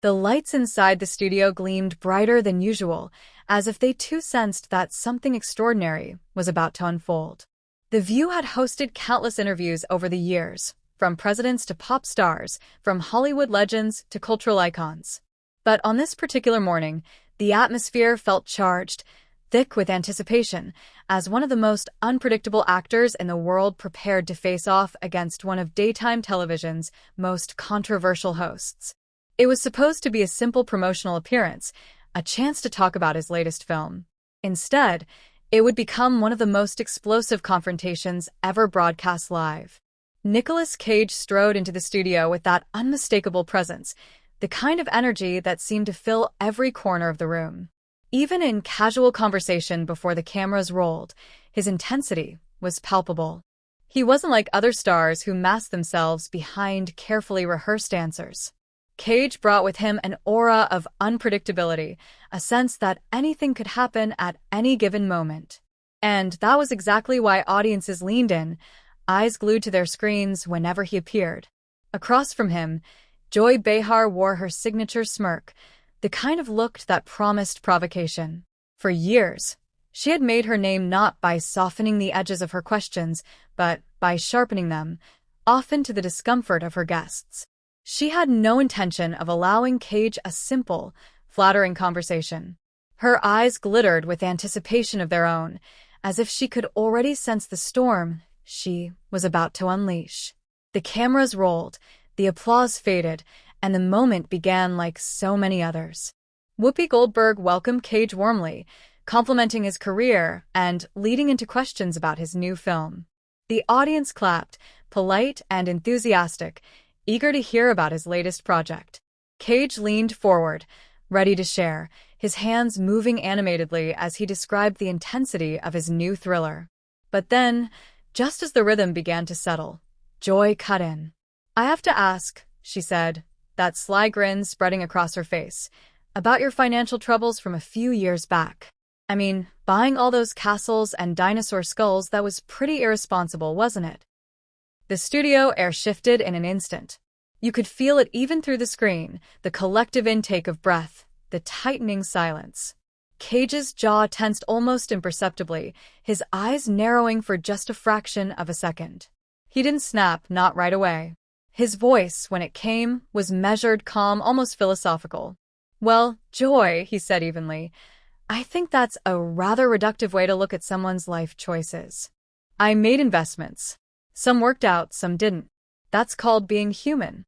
The lights inside the studio gleamed brighter than usual, as if they too sensed that something extraordinary was about to unfold. The View had hosted countless interviews over the years, from presidents to pop stars, from Hollywood legends to cultural icons. But on this particular morning, the atmosphere felt charged, thick with anticipation, as one of the most unpredictable actors in the world prepared to face off against one of daytime television's most controversial hosts. It was supposed to be a simple promotional appearance, a chance to talk about his latest film. Instead, it would become one of the most explosive confrontations ever broadcast live. Nicolas Cage strode into the studio with that unmistakable presence, the kind of energy that seemed to fill every corner of the room. Even in casual conversation before the cameras rolled, his intensity was palpable. He wasn't like other stars who masked themselves behind carefully rehearsed answers. Cage brought with him an aura of unpredictability, a sense that anything could happen at any given moment. And that was exactly why audiences leaned in, eyes glued to their screens whenever he appeared. Across from him, Joy Behar wore her signature smirk, the kind of look that promised provocation. For years, she had made her name not by softening the edges of her questions, but by sharpening them, often to the discomfort of her guests. She had no intention of allowing Cage a simple, flattering conversation. Her eyes glittered with anticipation of their own, as if she could already sense the storm she was about to unleash. The cameras rolled, the applause faded, and the moment began like so many others. Whoopi Goldberg welcomed Cage warmly, complimenting his career and leading into questions about his new film. The audience clapped, polite and enthusiastic, eager to hear about his latest project. Cage leaned forward, ready to share, his hands moving animatedly as he described the intensity of his new thriller. But then, just as the rhythm began to settle, Joy cut in. "I have to ask," she said, that sly grin spreading across her face, "about your financial troubles from a few years back. I mean, buying all those castles and dinosaur skulls, that was pretty irresponsible, wasn't it?" The studio air shifted in an instant. You could feel it even through the screen, the collective intake of breath, the tightening silence. Cage's jaw tensed almost imperceptibly, his eyes narrowing for just a fraction of a second. He didn't snap, not right away. His voice, when it came, was measured, calm, almost philosophical. "Well, Joy," he said evenly, "I think that's a rather reductive way to look at someone's life choices. I made investments. Some worked out, some didn't. That's called being human."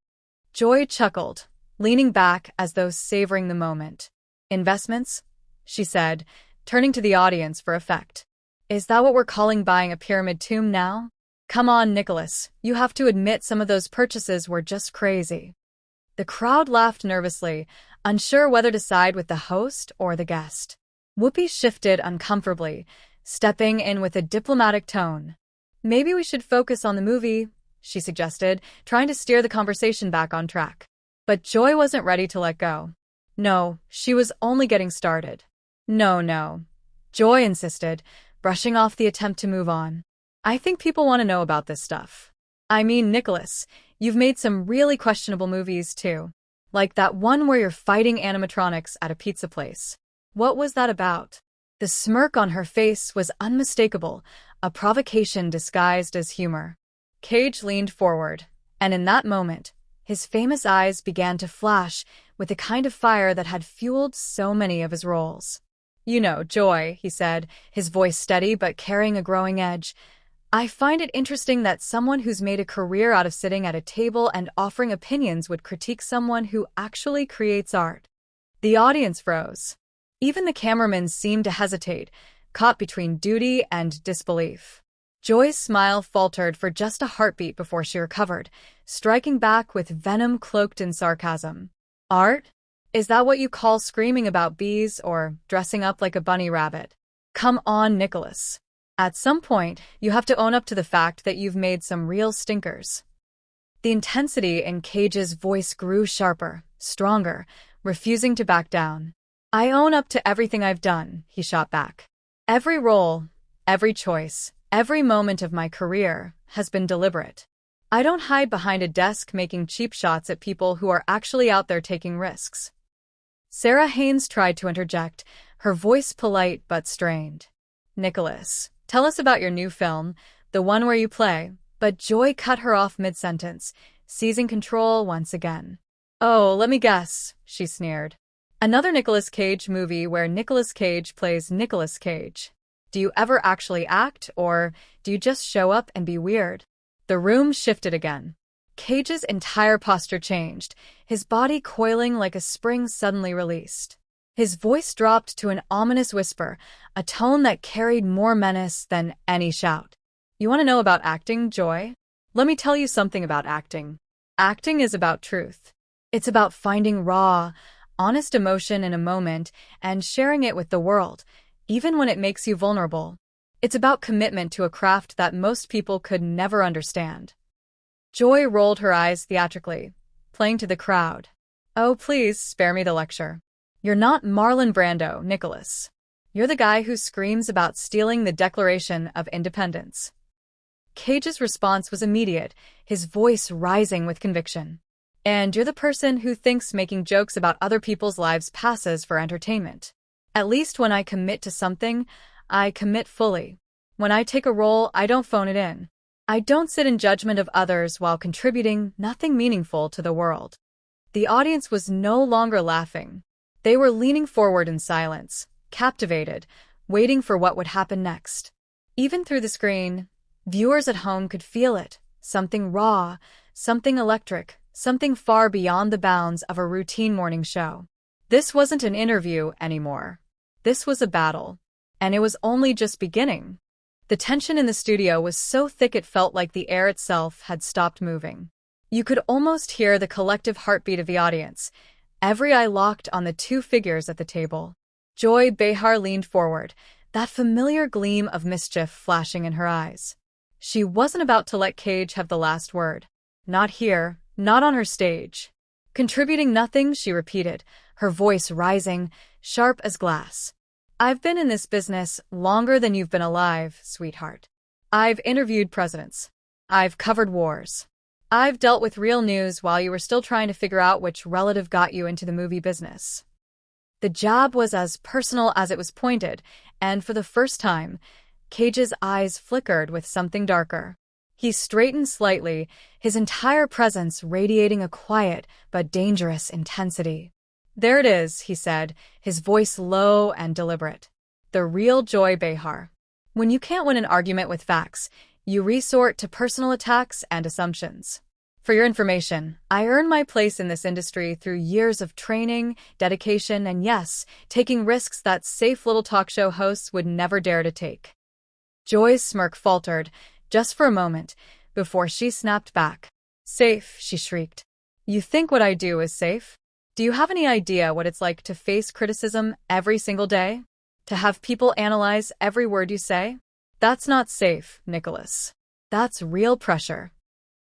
Joy chuckled, leaning back as though savoring the moment. "Investments?" she said, turning to the audience for effect. "Is that what we're calling buying a pyramid tomb now? Come on, Nicolas, you have to admit some of those purchases were just crazy." The crowd laughed nervously, unsure whether to side with the host or the guest. Whoopi shifted uncomfortably, stepping in with a diplomatic tone. "Maybe we should focus on the movie," she suggested, trying to steer the conversation back on track. But Joy wasn't ready to let go. No, she was only getting started. No, Joy insisted, brushing off the attempt to move on. "I think people want to know about this stuff. I mean, Nicolas, you've made some really questionable movies too. Like that one where you're fighting animatronics at a pizza place. What was that about?" The smirk on her face was unmistakable, a provocation disguised as humor. Cage leaned forward, and in that moment, his famous eyes began to flash with the kind of fire that had fueled so many of his roles. "You know, Joy," he said, his voice steady but carrying a growing edge, "I find it interesting that someone who's made a career out of sitting at a table and offering opinions would critique someone who actually creates art." The audience froze. Even the cameramen seemed to hesitate, caught between duty and disbelief. Joy's smile faltered for just a heartbeat before she recovered, striking back with venom cloaked in sarcasm. "Art? Is that what you call screaming about bees or dressing up like a bunny rabbit? Come on, Nicolas. At some point, you have to own up to the fact that you've made some real stinkers." The intensity in Cage's voice grew sharper, stronger, refusing to back down. "I own up to everything I've done," he shot back. "Every role, every choice, every moment of my career has been deliberate. I don't hide behind a desk making cheap shots at people who are actually out there taking risks. Sarah Haynes tried to interject, her voice polite but strained. Nicolas, tell us about your new film, the one where you play. But Joy cut her off mid-sentence, seizing control once again. Oh, let me guess, she sneered. Another Nicolas Cage movie where Nicolas Cage plays Nicolas Cage. Do you ever actually act, or do you just show up and be weird? The room shifted again. Cage's entire posture changed, his body coiling like a spring suddenly released. His voice dropped to an ominous whisper, a tone that carried more menace than any shout. You want to know about acting, Joy? Let me tell you something about acting. Acting is about truth. It's about finding raw, honest emotion in a moment and sharing it with the world, even when it makes you vulnerable. It's about commitment to a craft that most people could never understand. Joy rolled her eyes theatrically, playing to the crowd. Oh, please spare me the lecture. You're not Marlon Brando, Nicolas. You're the guy who screams about stealing the Declaration of Independence. Cage's response was immediate, his voice rising with conviction. And you're the person who thinks making jokes about other people's lives passes for entertainment. At least when I commit to something, I commit fully. When I take a role, I don't phone it in. I don't sit in judgment of others while contributing nothing meaningful to the world. The audience was no longer laughing. They were leaning forward in silence, captivated, waiting for what would happen next. Even through the screen, viewers at home could feel it, something raw, something electric, something far beyond the bounds of a routine morning show. This wasn't an interview anymore. This was a battle. And it was only just beginning. The tension in the studio was so thick it felt like the air itself had stopped moving. You could almost hear the collective heartbeat of the audience, every eye locked on the two figures at the table. Joy Behar leaned forward, that familiar gleam of mischief flashing in her eyes. She wasn't about to let Cage have the last word. Not here, not on her stage. Contributing nothing, she repeated, her voice rising, sharp as glass. I've been in this business longer than you've been alive, sweetheart. I've interviewed presidents. I've covered wars. I've dealt with real news while you were still trying to figure out which relative got you into the movie business. The jab was as personal as it was pointed, and for the first time, Cage's eyes flickered with something darker. He straightened slightly, his entire presence radiating a quiet but dangerous intensity. There it is, he said, his voice low and deliberate. The real Joy Behar. When you can't win an argument with facts, you resort to personal attacks and assumptions. For your information, I earned my place in this industry through years of training, dedication, and yes, taking risks that safe little talk show hosts would never dare to take. Joy's smirk faltered, just for a moment, before she snapped back. Safe, she shrieked. You think what I do is safe? Do you have any idea what it's like to face criticism every single day? To have people analyze every word you say? That's not safe, Nicolas. That's real pressure.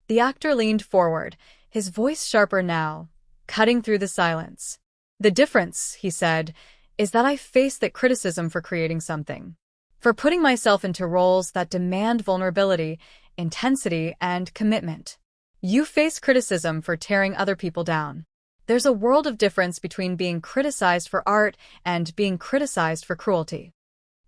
The actor leaned forward, his voice sharper now, cutting through the silence. The difference, he said, is that I face that criticism for creating something. For putting myself into roles that demand vulnerability, intensity, and commitment. You face criticism for tearing other people down. There's a world of difference between being criticized for art and being criticized for cruelty.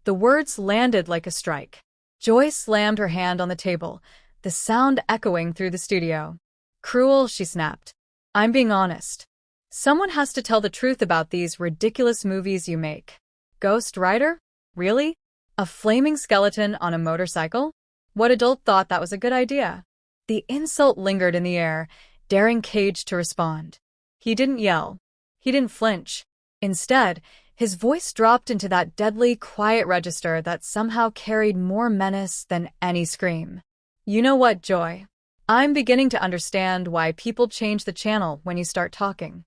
The words landed like a strike. Joy slammed her hand on the table, the sound echoing through the studio. Cruel, she snapped. I'm being honest. Someone has to tell the truth about these ridiculous movies you make. Ghost Rider? Really? A flaming skeleton on a motorcycle? What adult thought that was a good idea? The insult lingered in the air, daring Cage to respond. He didn't yell. He didn't flinch. Instead, his voice dropped into that deadly, quiet register that somehow carried more menace than any scream. You know what, Joy? I'm beginning to understand why people change the channel when you start talking.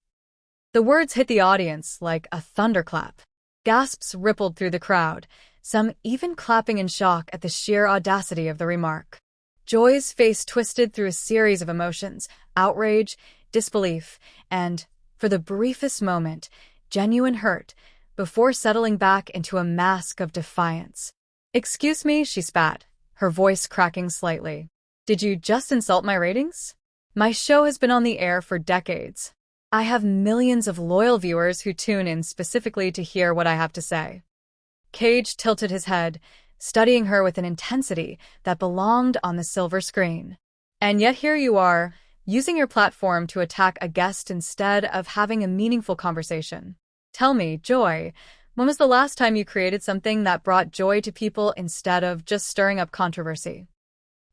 The words hit the audience like a thunderclap. Gasps rippled through the crowd, some even clapping in shock at the sheer audacity of the remark. Joy's face twisted through a series of emotions, outrage, disbelief, and, for the briefest moment, genuine hurt, before settling back into a mask of defiance. Excuse me, she spat, her voice cracking slightly. Did you just insult my ratings? My show has been on the air for decades. I have millions of loyal viewers who tune in specifically to hear what I have to say. Cage tilted his head, studying her with an intensity that belonged on the silver screen. And yet here you are, using your platform to attack a guest instead of having a meaningful conversation. Tell me, Joy, when was the last time you created something that brought joy to people instead of just stirring up controversy?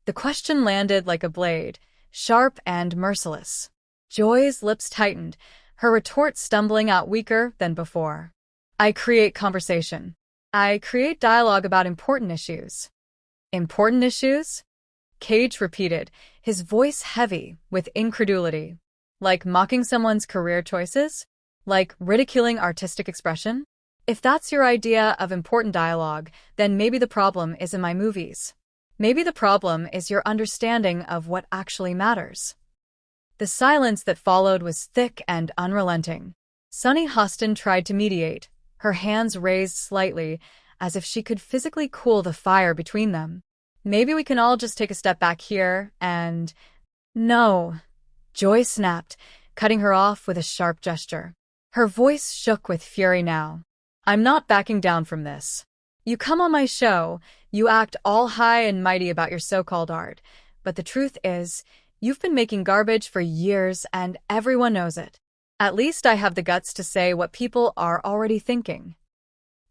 The question landed like a blade, sharp and merciless. Joy's lips tightened, her retort stumbling out weaker than before. I create conversation. I create dialogue about important issues. Important issues? Cage repeated, his voice heavy with incredulity. Like mocking someone's career choices? Like ridiculing artistic expression? If that's your idea of important dialogue, then maybe the problem isn't my movies. Maybe the problem is your understanding of what actually matters. The silence that followed was thick and unrelenting. Sunny Hostin tried to mediate, her hands raised slightly, as if she could physically cool the fire between them. Maybe we can all just take a step back here and… No, Joy snapped, cutting her off with a sharp gesture. Her voice shook with fury now. I'm not backing down from this. You come on my show, you act all high and mighty about your so-called art, but the truth is, you've been making garbage for years and everyone knows it. At least I have the guts to say what people are already thinking.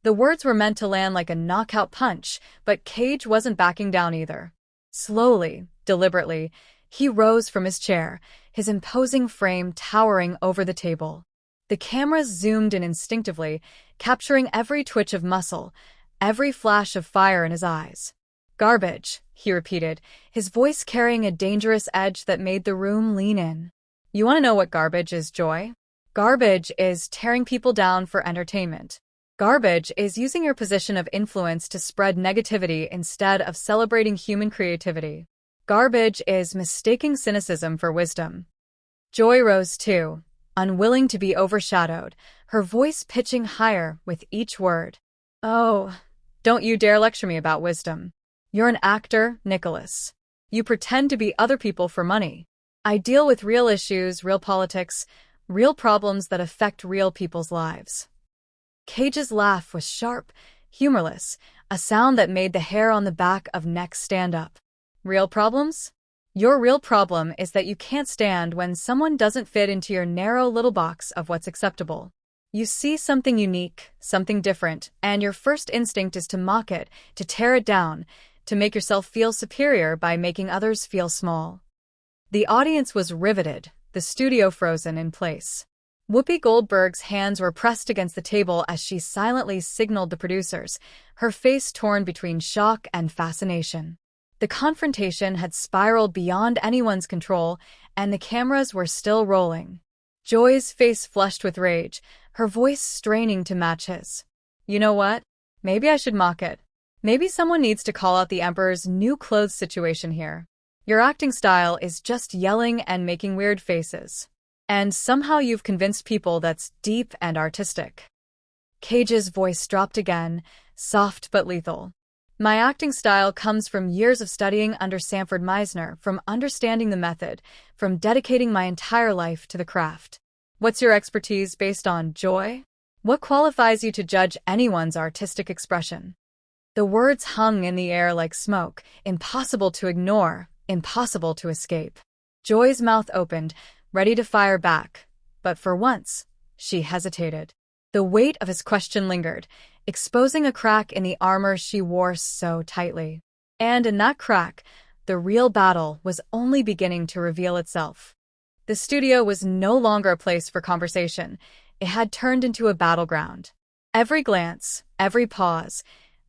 The words were meant to land like a knockout punch, but Cage wasn't backing down either. Slowly, deliberately, he rose from his chair, his imposing frame towering over the table. The cameras zoomed in instinctively, capturing every twitch of muscle, every flash of fire in his eyes. Garbage, he repeated, his voice carrying a dangerous edge that made the room lean in. You want to know what garbage is, Joy? Garbage is tearing people down for entertainment. Garbage is using your position of influence to spread negativity instead of celebrating human creativity. Garbage is mistaking cynicism for wisdom. Joy rose too, unwilling to be overshadowed, her voice pitching higher with each word. Oh, don't you dare lecture me about wisdom. You're an actor, Nicolas. You pretend to be other people for money. I deal with real issues, real politics, real problems that affect real people's lives. Cage's laugh was sharp, humorless, a sound that made the hair on the back of neck stand up. Real problems? Your real problem is that you can't stand when someone doesn't fit into your narrow little box of what's acceptable. You see something unique, something different, and your first instinct is to mock it, to tear it down, to make yourself feel superior by making others feel small. The audience was riveted, the studio frozen in place. Whoopi Goldberg's hands were pressed against the table as she silently signaled the producers, her face torn between shock and fascination. The confrontation had spiraled beyond anyone's control, and the cameras were still rolling. Joy's face flushed with rage, her voice straining to match his. You know what? Maybe I should mock it. Maybe someone needs to call out the Emperor's new clothes situation here. Your acting style is just yelling and making weird faces. And somehow you've convinced people that's deep and artistic. Cage's voice dropped again, soft but lethal. My acting style comes from years of studying under Sanford Meisner, from understanding the method, from dedicating my entire life to the craft. What's your expertise based on, Joy? What qualifies you to judge anyone's artistic expression? The words hung in the air like smoke, impossible to ignore, impossible to escape. Joy's mouth opened, ready to fire back, but for once, she hesitated. The weight of his question lingered, exposing a crack in the armor she wore so tightly. And in that crack, the real battle was only beginning to reveal itself. The studio was no longer a place for conversation. It had turned into a battleground. Every glance, every pause,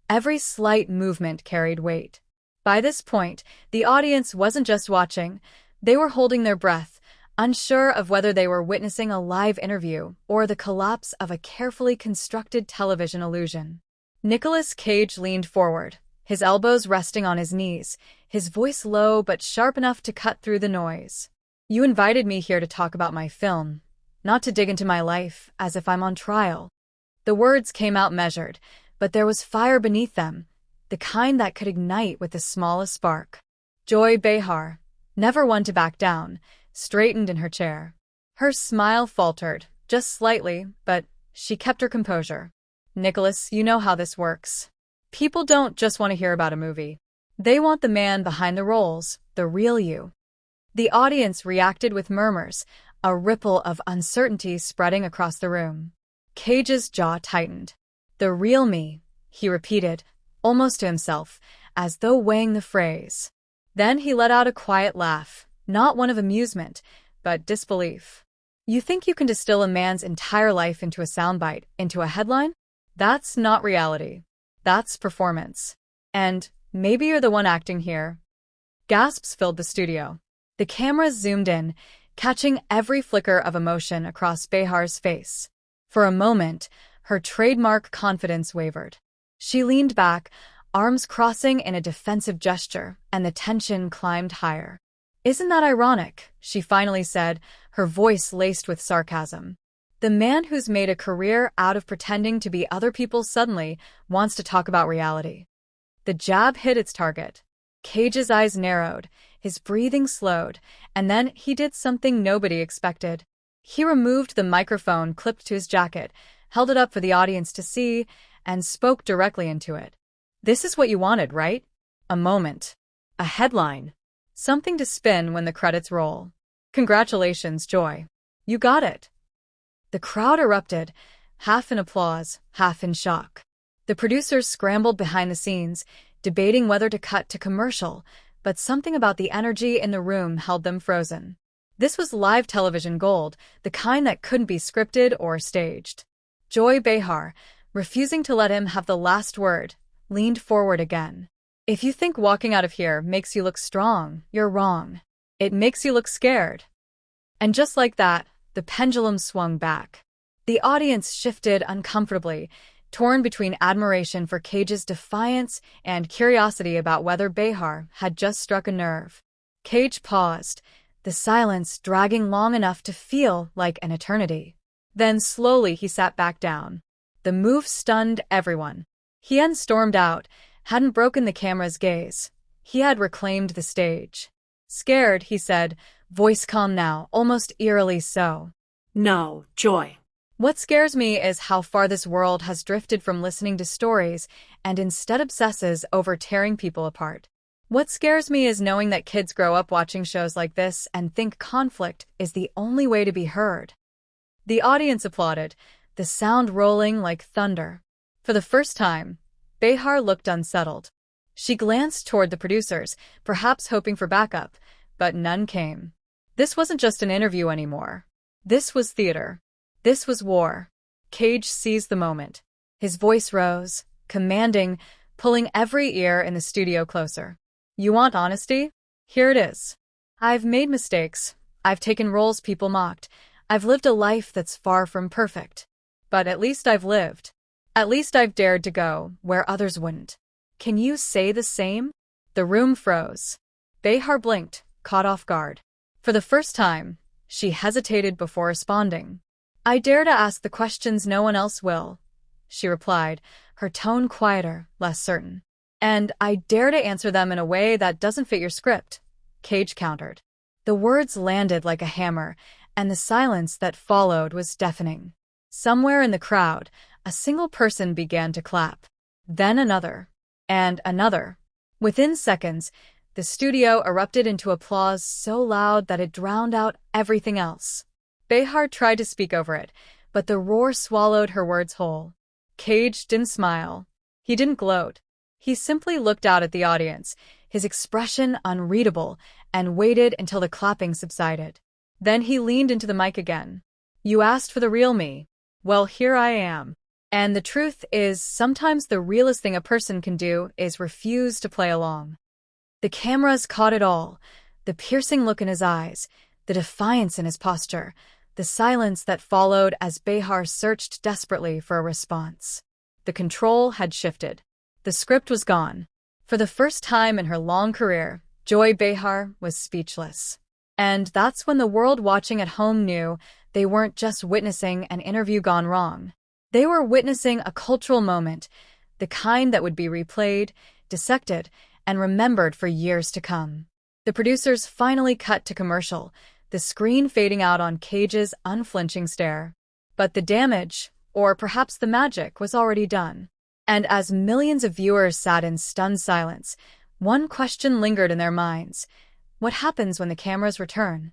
every slight movement carried weight. By this point, the audience wasn't just watching, they were holding their breath, unsure of whether they were witnessing a live interview or the collapse of a carefully constructed television illusion. Nicolas Cage leaned forward, his elbows resting on his knees, his voice low but sharp enough to cut through the noise. You invited me here to talk about my film, not to dig into my life as if I'm on trial. The words came out measured, but there was fire beneath them, the kind that could ignite with the smallest spark. Joy Behar, never one to back down, straightened in her chair. Her smile faltered, just slightly, but she kept her composure. Nicolas, you know how this works. People don't just want to hear about a movie. They want the man behind the roles, the real you. The audience reacted with murmurs, a ripple of uncertainty spreading across the room. Cage's jaw tightened. The real me, he repeated, almost to himself, as though weighing the phrase. Then he let out a quiet laugh, not one of amusement, but disbelief. You think you can distill a man's entire life into a soundbite, into a headline? That's not reality. That's performance. And maybe you're the one acting here. Gasps filled the studio. The cameras zoomed in, catching every flicker of emotion across Behar's face. For a moment, her trademark confidence wavered. She leaned back, arms crossing in a defensive gesture, and the tension climbed higher. Isn't that ironic? She finally said, her voice laced with sarcasm. The man who's made a career out of pretending to be other people suddenly wants to talk about reality. The jab hit its target. Cage's eyes narrowed, his breathing slowed, and then he did something nobody expected. He removed the microphone clipped to his jacket, held it up for the audience to see, and spoke directly into it. This is what you wanted, right? A moment. A headline. Something to spin when the credits roll. Congratulations, Joy. You got it. The crowd erupted, half in applause, half in shock. The producers scrambled behind the scenes, debating whether to cut to commercial, but something about the energy in the room held them frozen. This was live television gold, the kind that couldn't be scripted or staged. Joy Behar, refusing to let him have the last word, leaned forward again. If you think walking out of here makes you look strong, you're wrong. It makes you look scared. And just like that, the pendulum swung back. The audience shifted uncomfortably, torn between admiration for Cage's defiance and curiosity about whether Behar had just struck a nerve. Cage paused, the silence dragging long enough to feel like an eternity. Then slowly he sat back down. The move stunned everyone. He hadn't stormed out, hadn't broken the camera's gaze. He had reclaimed the stage. Scared, he said, voice calm now, almost eerily so. No, Joy. What scares me is how far this world has drifted from listening to stories and instead obsesses over tearing people apart. What scares me is knowing that kids grow up watching shows like this and think conflict is the only way to be heard. The audience applauded, the sound rolling like thunder. For the first time, Behar looked unsettled. She glanced toward the producers, perhaps hoping for backup, but none came. This wasn't just an interview anymore. This was theater. This was war. Cage seized the moment. His voice rose, commanding, pulling every ear in the studio closer. You want honesty? Here it is. I've made mistakes. I've taken roles people mocked. I've lived a life that's far from perfect. But at least I've lived. At least I've dared to go where others wouldn't. Can you say the same? The room froze. Behar blinked, caught off guard. For the first time, she hesitated before responding. I dare to ask the questions no one else will, she replied, her tone quieter, less certain. And I dare to answer them in a way that doesn't fit your script, Cage countered. The words landed like a hammer, and the silence that followed was deafening. Somewhere in the crowd, a single person began to clap. Then another. And another. Within seconds, the studio erupted into applause so loud that it drowned out everything else. Behar tried to speak over it, but the roar swallowed her words whole. Cage didn't smile. He didn't gloat. He simply looked out at the audience, his expression unreadable, and waited until the clapping subsided. Then he leaned into the mic again. You asked for the real me. Well, here I am. And the truth is, sometimes the realest thing a person can do is refuse to play along. The cameras caught it all, the piercing look in his eyes, the defiance in his posture, the silence that followed as Behar searched desperately for a response. The control had shifted. The script was gone. For the first time in her long career, Joy Behar was speechless. And that's when the world watching at home knew they weren't just witnessing an interview gone wrong. They were witnessing a cultural moment, the kind that would be replayed, dissected, and remembered for years to come. The producers finally cut to commercial, the screen fading out on Cage's unflinching stare. But the damage, or perhaps the magic, was already done. And as millions of viewers sat in stunned silence, one question lingered in their minds. What happens when the cameras return?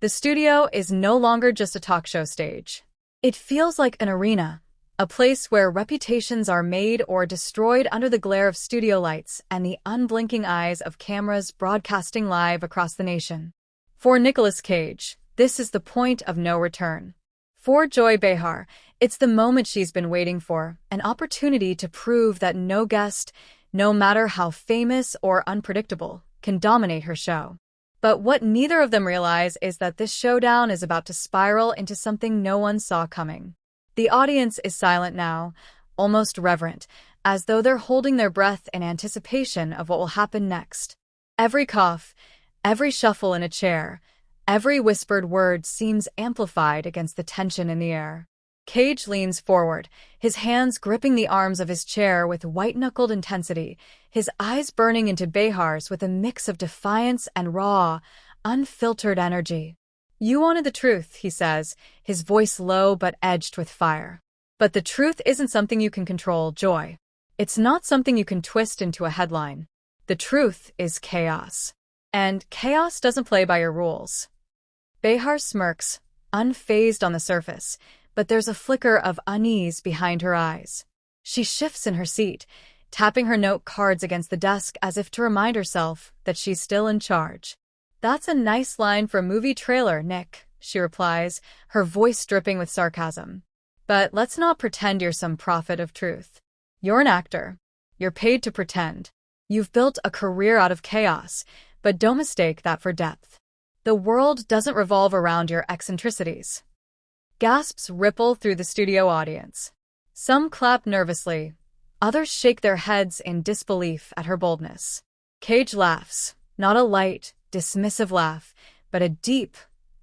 The studio is no longer just a talk show stage. It feels like an arena, a place where reputations are made or destroyed under the glare of studio lights and the unblinking eyes of cameras broadcasting live across the nation. For Nicolas Cage, this is the point of no return. For Joy Behar, it's the moment she's been waiting for, an opportunity to prove that no guest, no matter how famous or unpredictable, can dominate her show. But what neither of them realize is that this showdown is about to spiral into something no one saw coming. The audience is silent now, almost reverent, as though they're holding their breath in anticipation of what will happen next. Every cough, every shuffle in a chair, every whispered word seems amplified against the tension in the air. Cage leans forward, his hands gripping the arms of his chair with white-knuckled intensity, his eyes burning into Behar's with a mix of defiance and raw, unfiltered energy. "You wanted the truth," he says, his voice low but edged with fire. "But the truth isn't something you can control, Joy. It's not something you can twist into a headline. The truth is chaos. And chaos doesn't play by your rules." Behar smirks, unfazed on the surface, but there's a flicker of unease behind her eyes. She shifts in her seat, tapping her note cards against the desk as if to remind herself that she's still in charge. "That's a nice line for a movie trailer, Nick," she replies, her voice dripping with sarcasm. "But let's not pretend you're some prophet of truth. You're an actor. You're paid to pretend. You've built a career out of chaos, but don't mistake that for depth. The world doesn't revolve around your eccentricities." Gasps ripple through the studio audience. Some clap nervously, others shake their heads in disbelief at her boldness. Cage laughs, not a light, dismissive laugh, but a deep,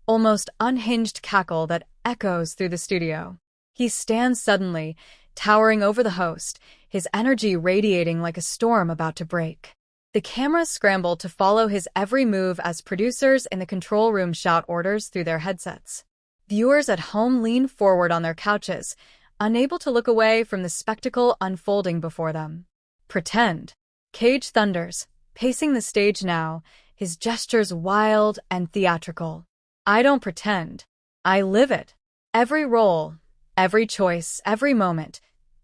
almost unhinged cackle that echoes through the studio. He stands suddenly, towering over the host, his energy radiating like a storm about to break. The cameras scramble to follow his every move as producers in the control room shout orders through their headsets. Viewers at home lean forward on their couches, unable to look away from the spectacle unfolding before them. "Pretend." Cage thunders, pacing the stage now, his gestures wild and theatrical. "I don't pretend. I live it. Every role, every choice, every moment.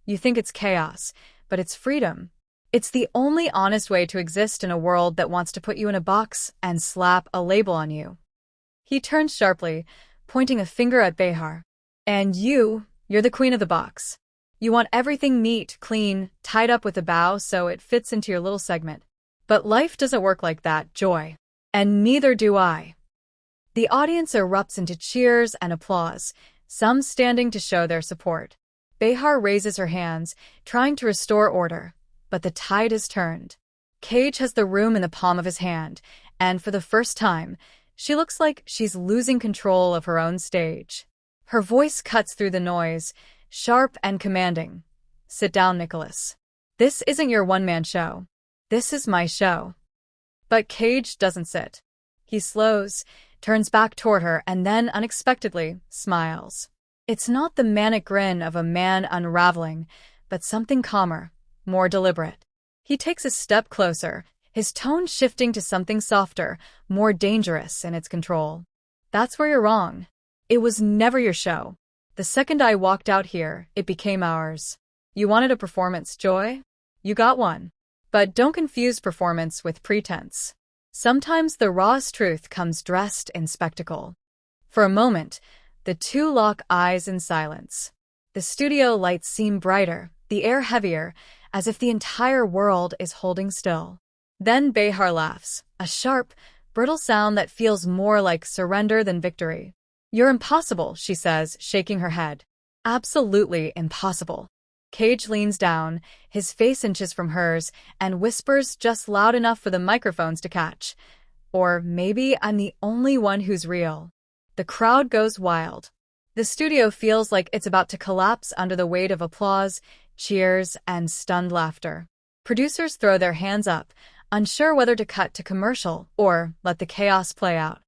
You think it's chaos, but it's freedom. It's the only honest way to exist in a world that wants to put you in a box and slap a label on you." He turns sharply, pointing a finger at Behar. "And you're the queen of the box. You want everything neat, clean, tied up with a bow so it fits into your little segment. But life doesn't work like that, Joy. And neither do I." The audience erupts into cheers and applause, some standing to show their support. Behar raises her hands, trying to restore order, but the tide is turned. Cage has the room in the palm of his hand, and for the first time, she looks like she's losing control of her own stage. Her voice cuts through the noise, sharp and commanding. "Sit down, Nicolas. This isn't your one-man show. This is my show." But Cage doesn't sit. He slows, turns back toward her, and then, unexpectedly, smiles. It's not the manic grin of a man unraveling, but something calmer, more deliberate. He takes a step closer, his tone shifting to something softer, more dangerous in its control. "That's where you're wrong. It was never your show. The second I walked out here, it became ours. You wanted a performance, Joy? You got one. But don't confuse performance with pretense. Sometimes the rawest truth comes dressed in spectacle." For a moment, the two lock eyes in silence. The studio lights seem brighter, the air heavier, as if the entire world is holding still. Then Behar laughs, a sharp, brittle sound that feels more like surrender than victory. "You're impossible," she says, shaking her head. "Absolutely impossible." Cage leans down, his face inches from hers, and whispers just loud enough for the microphones to catch. "Or maybe I'm the only one who's real." The crowd goes wild. The studio feels like it's about to collapse under the weight of applause, cheers, and stunned laughter. Producers throw their hands up, unsure whether to cut to commercial or let the chaos play out.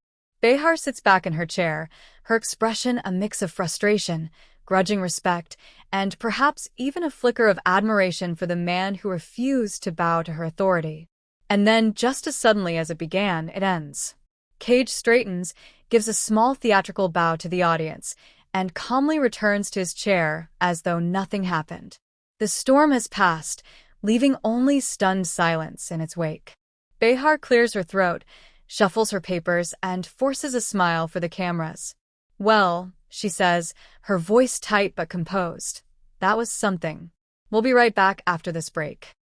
Behar sits back in her chair, her expression a mix of frustration, grudging respect, and perhaps even a flicker of admiration for the man who refused to bow to her authority. And then, just as suddenly as it began, it ends. Cage straightens, gives a small theatrical bow to the audience, and calmly returns to his chair as though nothing happened. The storm has passed, leaving only stunned silence in its wake. Behar clears her throat, shuffles her papers, and forces a smile for the cameras. "Well," she says, her voice tight but composed, "that was something. We'll be right back after this break."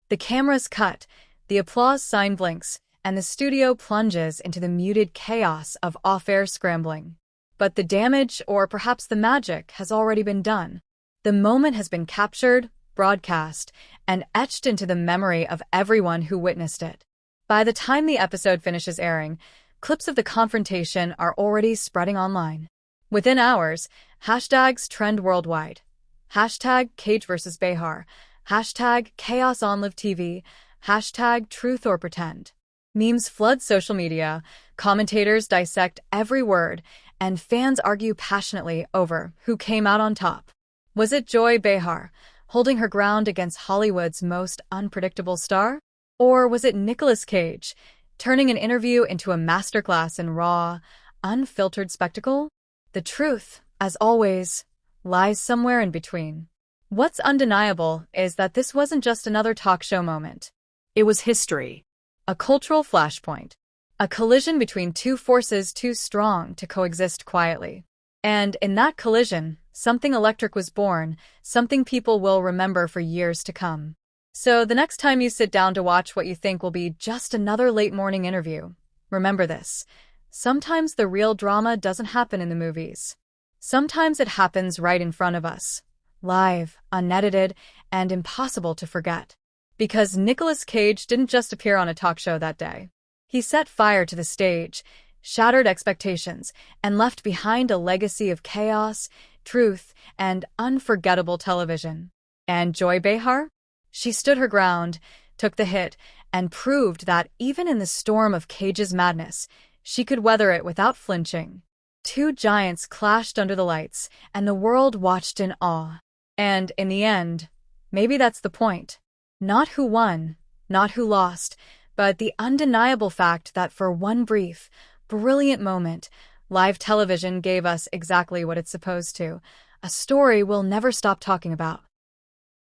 The cameras cut, the applause sign blinks, and the studio plunges into the muted chaos of off-air scrambling. But the damage, or perhaps the magic, has already been done. The moment has been captured, broadcast, and etched into the memory of everyone who witnessed it. By the time the episode finishes airing, clips of the confrontation are already spreading online. Within hours, hashtags trend worldwide. Hashtag Cage vs. Behar. Hashtag Chaos on Live TV. Hashtag Truth or Pretend. Memes flood social media, commentators dissect every word, and fans argue passionately over who came out on top. Was it Joy Behar, holding her ground against Hollywood's most unpredictable star? Or was it Nicolas Cage, turning an interview into a masterclass in raw, unfiltered spectacle? The truth, as always, lies somewhere in between. What's undeniable is that this wasn't just another talk show moment. It was history. A cultural flashpoint. A collision between two forces too strong to coexist quietly. And in that collision, something electric was born, something people will remember for years to come. So the next time you sit down to watch what you think will be just another late morning interview, remember this. Sometimes the real drama doesn't happen in the movies. Sometimes it happens right in front of us. Live, unedited, and impossible to forget. Because Nicolas Cage didn't just appear on a talk show that day. He set fire to the stage, shattered expectations, and left behind a legacy of chaos, truth, and unforgettable television. And Joy Behar? She stood her ground, took the hit, and proved that even in the storm of Cage's madness, she could weather it without flinching. Two giants clashed under the lights, and the world watched in awe. And in the end, maybe that's the point. Not who won, not who lost, but the undeniable fact that for one brief, brilliant moment, live television gave us exactly what it's supposed to, a story we'll never stop talking about.